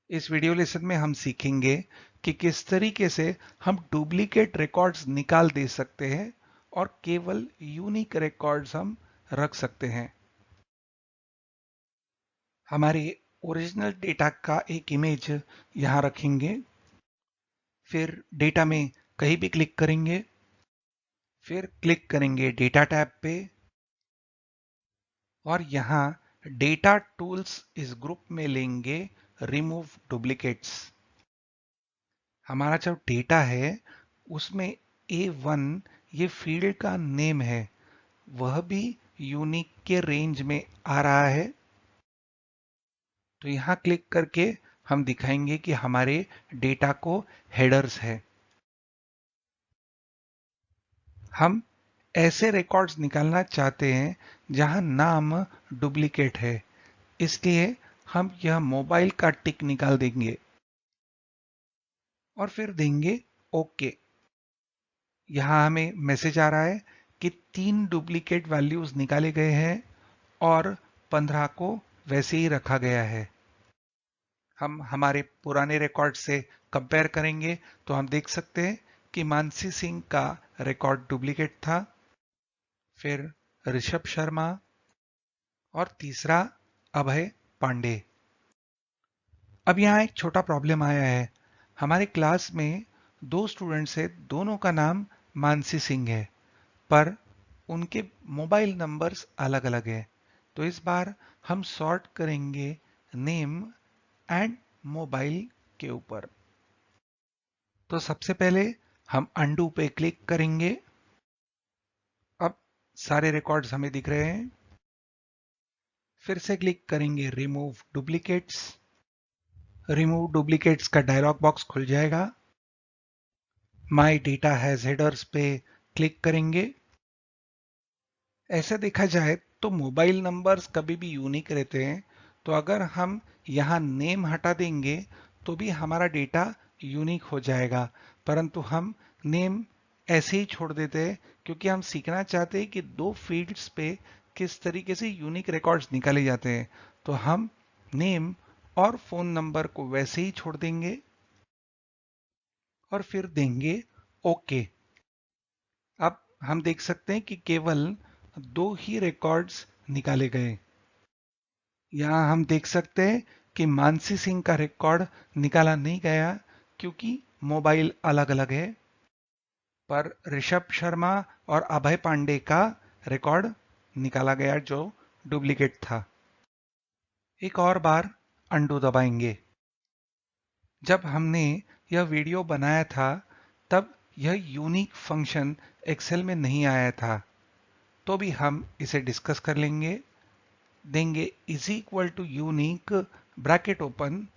इस video lesson में हम सीखेंगे कि किस तरीके से हम डुप्लीकेट रिकॉर्ड्स निकाल दे सकते हैं और केवल यूनिक रिकॉर्ड्स हम रख सकते हैं। हमारे ओरिजिनल डेटा का एक इमेज यहां रखेंगे, फिर डेटा में कहीं भी क्लिक करेंगे, फिर क्लिक करेंगे डेटा टैब पे और यहां डेटा टूल्स इस ग्रुप में लेंगे रिमूव डुप्लीकेट्स। हमारा जो डेटा है उसमें A1 ये फील्ड का नेम है, वह भी यूनिक के रेंज में आ रहा है। तो यहां क्लिक करके हम दिखाएंगे कि हमारे डेटा को हेडर्स है। हम ऐसे रिकॉर्ड्स निकालना चाहते हैं जहां नाम डुप्लीकेट है, इसलिए हम यह मोबाइल का टिक निकाल देंगे और फिर देंगे ओके। यहां हमें मैसेज आ रहा है कि 3 डुप्लीकेट वैल्यूज निकाले गए हैं और 15 को वैसे ही रखा गया है। हम हमारे पुराने रिकॉर्ड से कंपेयर करेंगे तो हम देख सकते हैं कि मानसी सिंह का रिकॉर्ड डुप्लीकेट था, फिर ऋषभ शर्मा और तीसरा अभय पांडे। अब यहाँ एक छोटा प्रॉब्लम आया है। हमारे क्लास में दो स्टूडेंट्स हैं, दोनों का नाम मानसी सिंह है, पर उनके मोबाइल नंबर्स अलग अलग है। तो इस बार हम सॉर्ट करेंगे नेम एंड मोबाइल के ऊपर। तो सबसे पहले हम अंडू पे क्लिक करेंगे। अब सारे रिकॉर्ड्स हमें दिख रहे हैं। फिर से क्लिक करेंगे रिमूव डुप्लीकेट्स। रिमूव डुप्लीकेट्स का डायलॉग बॉक्स खुल जाएगा। माय डेटा हैज हेडर्स पे क्लिक करेंगे। ऐसे देखा जाए तो मोबाइल नंबर्स कभी भी यूनिक रहते हैं, तो अगर हम यहाँ नेम हटा देंगे तो भी हमारा डेटा यूनिक हो जाएगा, परंतु हम नेम ऐसे ही छोड़ देते हैं क्योंकि हम सीखना चाहते हैं कि दो फील्ड्स पे किस तरीके से यूनिक रिकॉर्ड्स निकाले जाते हैं। तो हम नेम और फोन नंबर को वैसे ही छोड़ देंगे और फिर देंगे ओके। अब हम देख सकते हैं कि केवल दो ही रिकॉर्ड्स निकाले गए। यहां हम देख सकते हैं कि मानसी सिंह का रिकॉर्ड निकाला नहीं गया क्योंकि मोबाइल अलग अलग है, पर ऋषभ शर्मा और अभय पांडे का रिकॉर्ड निकाला गया जो डुप्लीकेट था। एक और बार अंडू दबाएंगे। जब हमने यह वीडियो बनाया था तब यह यूनिक फंक्शन एक्सेल में नहीं आया था, तो भी हम इसे डिस्कस कर लेंगे। देंगे is equal to unique bracket open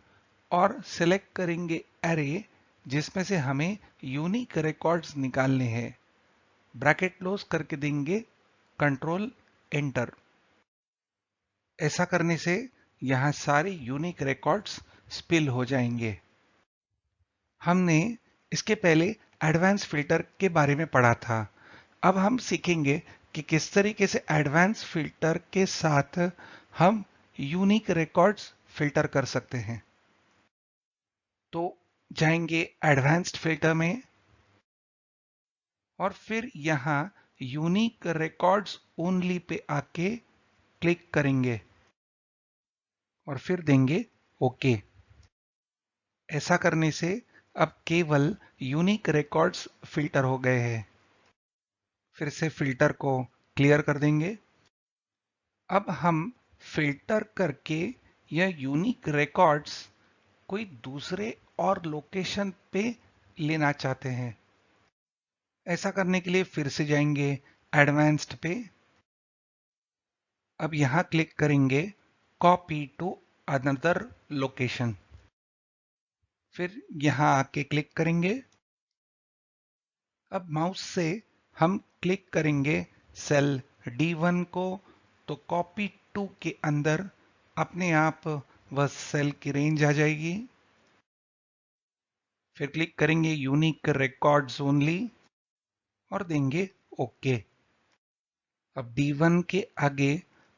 और सिलेक्ट करेंगे एरे जिसमें से हमें यूनिक रिकॉर्ड्स निकालने हैं। ब्रैकेट क्लोज करके देंगे कंट्रोल एंटर। ऐसा करने से यहां सारे यूनिक रिकॉर्ड्स स्पिल हो जाएंगे। हमने इसके पहले एडवांस फिल्टर के बारे में पढ़ा था। अब हम सीखेंगे कि किस तरीके से एडवांस फिल्टर के साथ हम यूनिक रिकॉर्ड्स फिल्टर कर सकते हैं। तो जाएंगे एडवांस्ड फिल्टर में और फिर यहां यूनिक रिकॉर्ड्स ओनली पे आके क्लिक करेंगे और फिर देंगे ओके। ऐसा करने से अब केवल यूनिक रिकॉर्ड्स फिल्टर हो गए हैं। फिर से फिल्टर को क्लियर कर देंगे। अब हम फिल्टर करके यह यूनिक रिकॉर्ड्स कोई दूसरे और लोकेशन पे लेना चाहते हैं। ऐसा करने के लिए फिर से जाएंगे एडवांस्ड पे। अब यहां क्लिक करेंगे कॉपी टू अनदर लोकेशन। फिर यहां आके क्लिक करेंगे। अब माउस से हम क्लिक करेंगे सेल D1 को, तो कॉपी टू के अंदर अपने आप वह सेल की रेंज आ जाएगी। फिर क्लिक करेंगे यूनिक रिकॉर्ड्स ओनली और देंगे ओके। अब D1 के आगे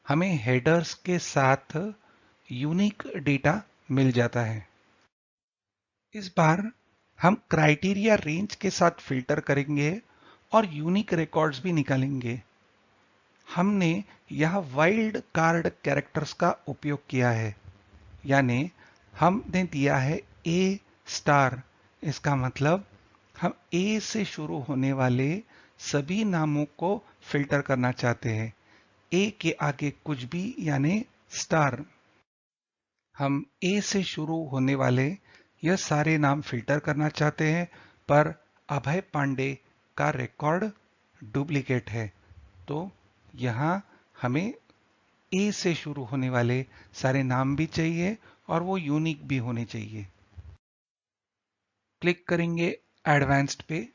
हमें हेडर्स के साथ यूनिक डेटा मिल जाता है। इस बार हम क्राइटेरिया रेंज के साथ फिल्टर करेंगे और यूनिक रिकॉर्ड्स भी निकालेंगे। हमने यहां वाइल्ड कार्ड कैरेक्टर्स का उपयोग किया है, यानी हमने दिया है ए स्टार। इसका मतलब हम ए से शुरू होने वाले सभी नामों को फिल्टर करना चाहते हैं। ए के आगे कुछ भी यानी स्टार। हम ए से शुरू होने वाले यह सारे नाम फिल्टर करना चाहते हैं, पर अभय पांडे का रिकॉर्ड डुप्लीकेट है, तो यहां हमें ए से शुरू होने वाले सारे नाम भी चाहिए और वो यूनिक भी होने चाहिए। क्लिक करेंगे एडवांस्ड पे।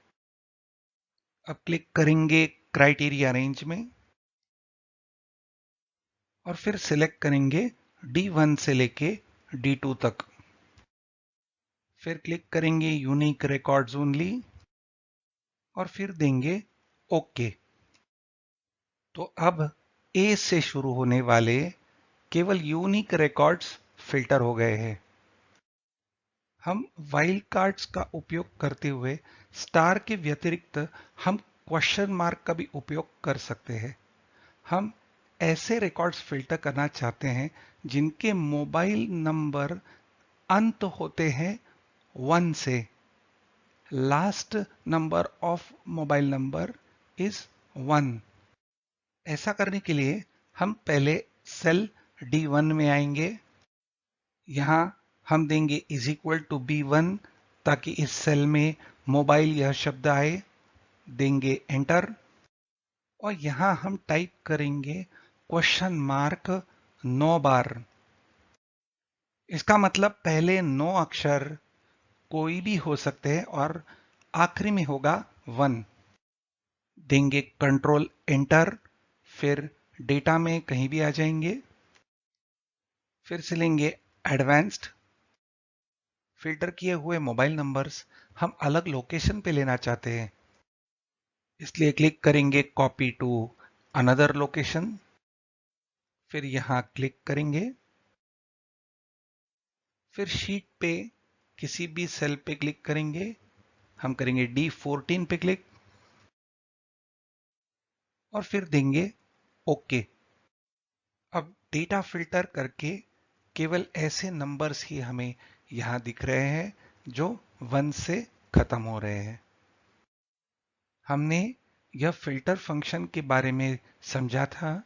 अब क्लिक करेंगे क्राइटेरिया रेंज में और फिर सिलेक्ट करेंगे D1 से लेके D2 तक। फिर क्लिक करेंगे यूनिक रिकॉर्ड्स ओनली और फिर देंगे ओके। तो अब ए से शुरू होने वाले केवल यूनिक रिकॉर्ड्स फिल्टर हो गए हैं। हम वाइल्ड कार्ड्स का उपयोग करते हुए स्टार के व्यतिरिक्त हम क्वेश्चन मार्क का भी उपयोग कर सकते हैं। हम ऐसे रिकॉर्ड्स फिल्टर करना चाहते हैं जिनके मोबाइल नंबर अंत होते हैं 1 से। Last number of mobile number is 1। ऐसा करने के लिए हम पहले सेल D1 में आएंगे। यहां हम देंगे इज इक्वल टू B1 ताकि इस सेल में मोबाइल यह शब्द आए। देंगे एंटर और यहां हम टाइप करेंगे क्वेश्चन मार्क 9 बार। इसका मतलब पहले 9 अक्षर कोई भी हो सकते हैं और आखिरी में होगा 1। देंगे कंट्रोल एंटर, फिर डेटा में कहीं भी आ जाएंगे। फिर से लेंगे एडवांस्ड। फिल्टर किए हुए मोबाइल नंबर्स हम अलग लोकेशन पे लेना चाहते हैं, इसलिए क्लिक करेंगे कॉपी टू अनदर लोकेशन। फिर यहां क्लिक करेंगे, फिर शीट पे किसी भी सेल पे क्लिक करेंगे। हम करेंगे D14 पे क्लिक और फिर देंगे ओके। अब डेटा फिल्टर करके केवल ऐसे नंबर्स ही हमें यहां दिख रहे हैं जो 1 से खत्म हो रहे हैं। हमने यह फिल्टर फंक्शन के बारे में समझा था।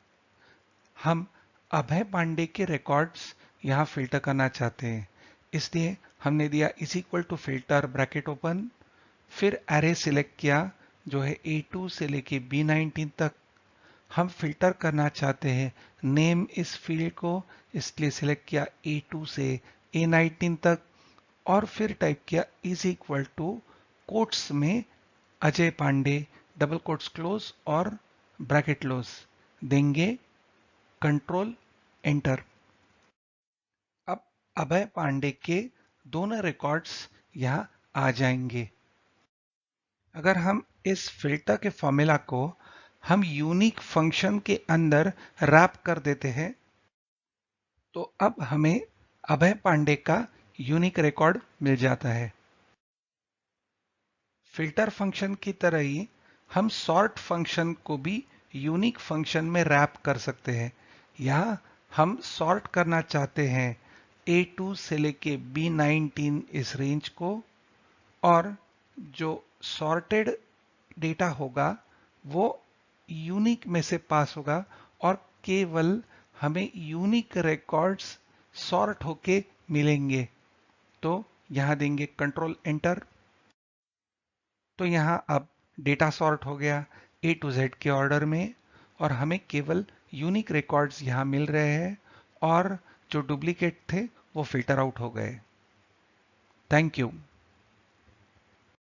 हम अभय पांडे के रिकॉर्ड्स यहां फिल्टर करना चाहते हैं, इसलिए हमने दिया is equal to filter bracket open, फिर एरे सिलेक्ट किया जो है A2 से लेके B19 तक। हम फिल्टर करना चाहते हैं नेम इस फील्ड को, इसलिए सिलेक्ट किया A2 से A19 तक और फिर टाइप किया इज इक्वल टू कोट्स में Ajay Pandey double quotes close और ब्रैकेट क्लोज। देंगे कंट्रोल एंटर। अब अभय पांडे के दोनों रिकॉर्ड्स यहां आ जाएंगे। अगर हम इस फिल्टर के फॉर्मूला को हम यूनिक फंक्शन के अंदर रैप कर देते हैं, तो अब हमें अभय पांडे का यूनिक रिकॉर्ड मिल जाता है। फिल्टर फंक्शन की तरह ही हम सॉर्ट फंक्शन को भी यूनिक फंक्शन में रैप कर सकते हैं। यहां हम सॉर्ट करना चाहते हैं A2 से लेके B19 इस रेंज को, और जो सॉर्टेड डेटा होगा वो यूनिक में से पास होगा और केवल हमें यूनिक रिकॉर्ड्स सॉर्ट होके मिलेंगे। तो यहां देंगे कंट्रोल एंटर। तो यहां अब डेटा सॉर्ट हो गया A to Z के ऑर्डर में और हमें केवल यूनिक रिकॉर्ड्स यहां मिल रहे हैं और जो डुप्लीकेट थे वो फिल्टर आउट हो गए। Thank you.